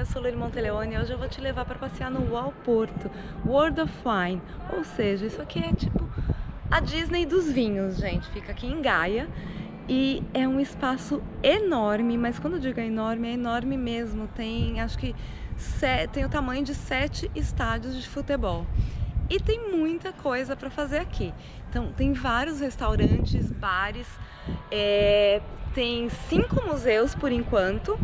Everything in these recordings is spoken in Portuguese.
eu sou Lili Monteleone e hoje eu vou te levar para passear no UOL Porto, World of Wine. Ou seja, isso aqui é tipo a Disney dos vinhos, gente. Fica aqui em Gaia e é um espaço enorme, mas quando eu digo enorme, é enorme mesmo. Tem, acho que tem o tamanho de 7 estádios de futebol. E tem muita coisa para fazer aqui. Então, tem vários restaurantes, bares, tem 5 museus por enquanto.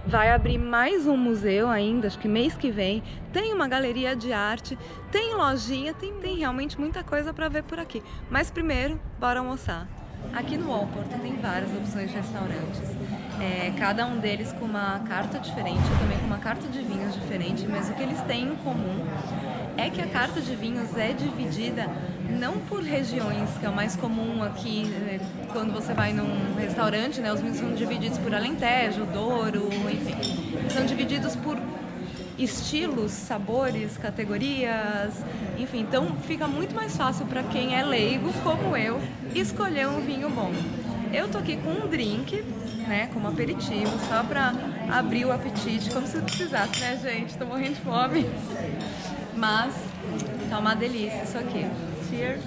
Vai abrir mais um museu ainda, acho que mês que vem. Tem uma galeria de arte, tem lojinha, tem realmente muita coisa para ver por aqui. Mas primeiro, bora almoçar. Aqui no UOL Porto tem várias opções de restaurantes. Cada um deles com uma carta diferente, também com uma carta de vinhos diferente, mas o que eles têm em comum é que a carta de vinhos é dividida não por regiões, que é o mais comum aqui, quando você vai num restaurante, né, os vinhos são divididos por Alentejo, Douro, enfim. São divididos por estilos, sabores, categorias, enfim. Então fica muito mais fácil para quem é leigo, como eu, escolher um vinho bom. Eu tô aqui com um drink, né, como aperitivo, só para abrir o apetite, como se precisasse, né, gente? Tô morrendo de fome. Mas tá uma delícia isso aqui. Cheers!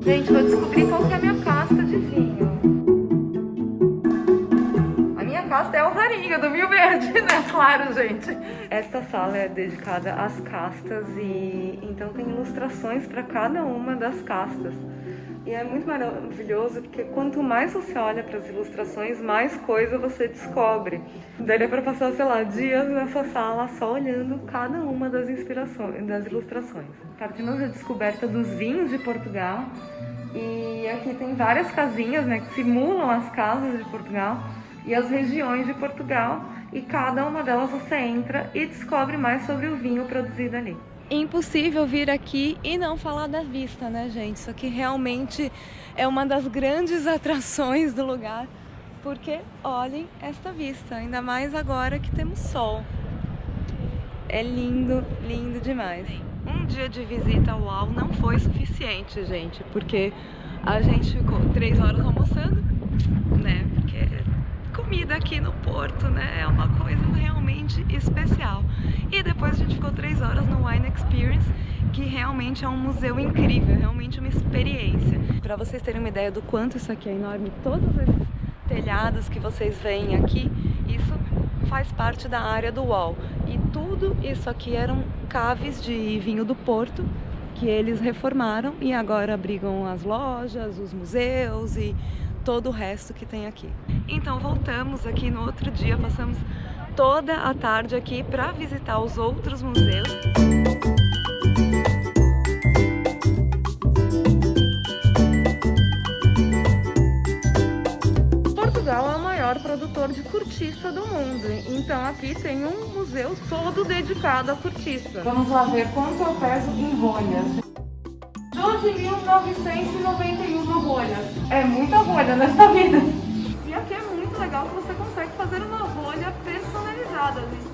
Gente, vou descobrir qual que é a minha casta de vinho. A minha casta é o rarinho do vinho verde, né? Claro, gente. Esta sala é dedicada às castas e então tem ilustrações para cada uma das castas. E é muito maravilhoso porque quanto mais você olha para as ilustrações, mais coisa você descobre. Daria para passar, sei lá, dias nessa sala só olhando cada uma das ilustrações. Partimos da descoberta dos vinhos de Portugal. E aqui tem várias casinhas, né, que simulam as casas de Portugal e as regiões de Portugal. E cada uma delas você entra e descobre mais sobre o vinho produzido ali. Impossível vir aqui e não falar da vista, né, gente? Isso aqui realmente é uma das grandes atrações do lugar, porque olhem esta vista, ainda mais agora que temos sol. É lindo, lindo demais. Um dia de visita ao UOL não foi suficiente, gente, porque a gente ficou 3 horas almoçando, né? Porque comida aqui no Porto, né, é uma coisa realmente especial. E depois a gente ficou 3 horas no Wine Experience, que realmente é um museu incrível, realmente uma experiência. Para vocês terem uma ideia do quanto isso aqui é enorme, todos esses telhados que vocês veem aqui, isso faz parte da área do UOL. E tudo isso aqui eram caves de vinho do Porto, que eles reformaram e agora abrigam as lojas, os museus e todo o resto que tem aqui. Então voltamos aqui no outro dia, passamos toda a tarde aqui para visitar os outros museus. Portugal é o maior produtor de cortiça do mundo, então aqui tem um museu todo dedicado à cortiça. Vamos lá ver quanto eu peso em rolhas. 12.991 rolhas. É muita rolha nessa vida. E aqui é muito legal que você consegue fazer uma rolha personalizada, gente.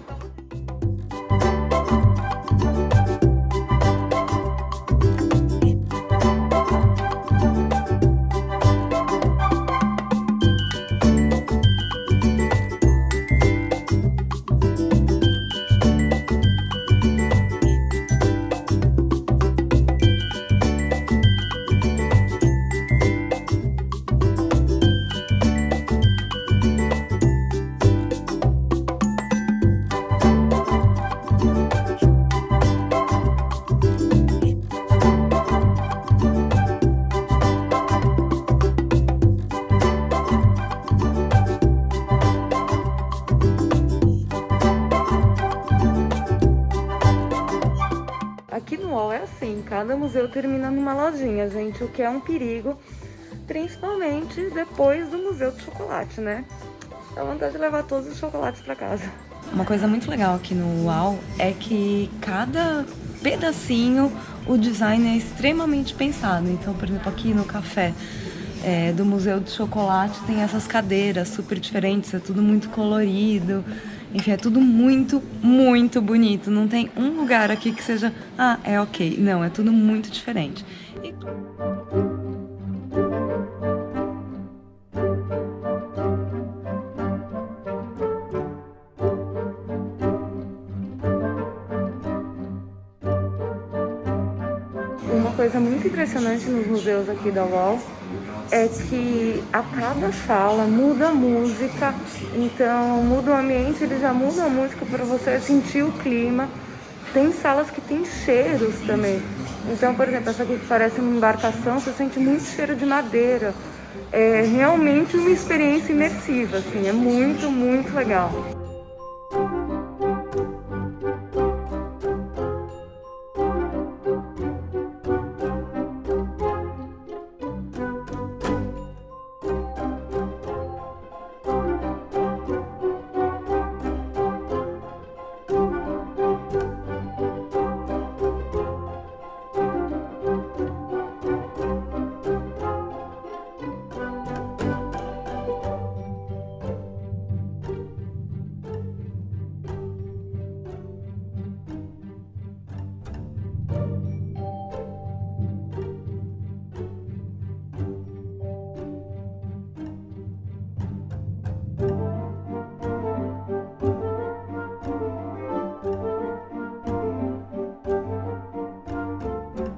Aqui no UOL é assim, cada museu termina numa lojinha, gente, o que é um perigo, principalmente depois do Museu do Chocolate, né? dá vontade de levar todos os chocolates pra casa. Uma coisa muito legal aqui no UAU é que cada pedacinho o design é extremamente pensado. Então, por exemplo, aqui no café do Museu do Chocolate tem essas cadeiras super diferentes, é tudo muito colorido. Enfim, é tudo muito, muito bonito. Não tem um lugar aqui que seja, é ok. Não, é tudo muito diferente. Uma coisa muito impressionante nos museus aqui da UOL é que a cada sala muda a música, então muda o ambiente, ele já muda a música para você sentir o clima. Tem salas que tem cheiros também. Então, por exemplo, essa aqui que parece uma embarcação, você sente muito cheiro de madeira. É realmente uma experiência imersiva, assim, é muito, muito legal.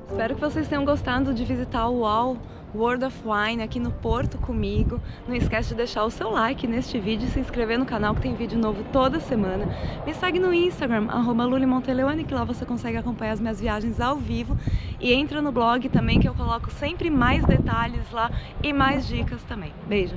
Espero que vocês tenham gostado de visitar o UAU World of Wine aqui no Porto comigo. Não esquece de deixar o seu like neste vídeo e se inscrever no canal que tem vídeo novo toda semana. Me segue no Instagram, @lulimonteleone, que lá você consegue acompanhar as minhas viagens ao vivo. E entra no blog também, que eu coloco sempre mais detalhes lá e mais dicas também. Beijo!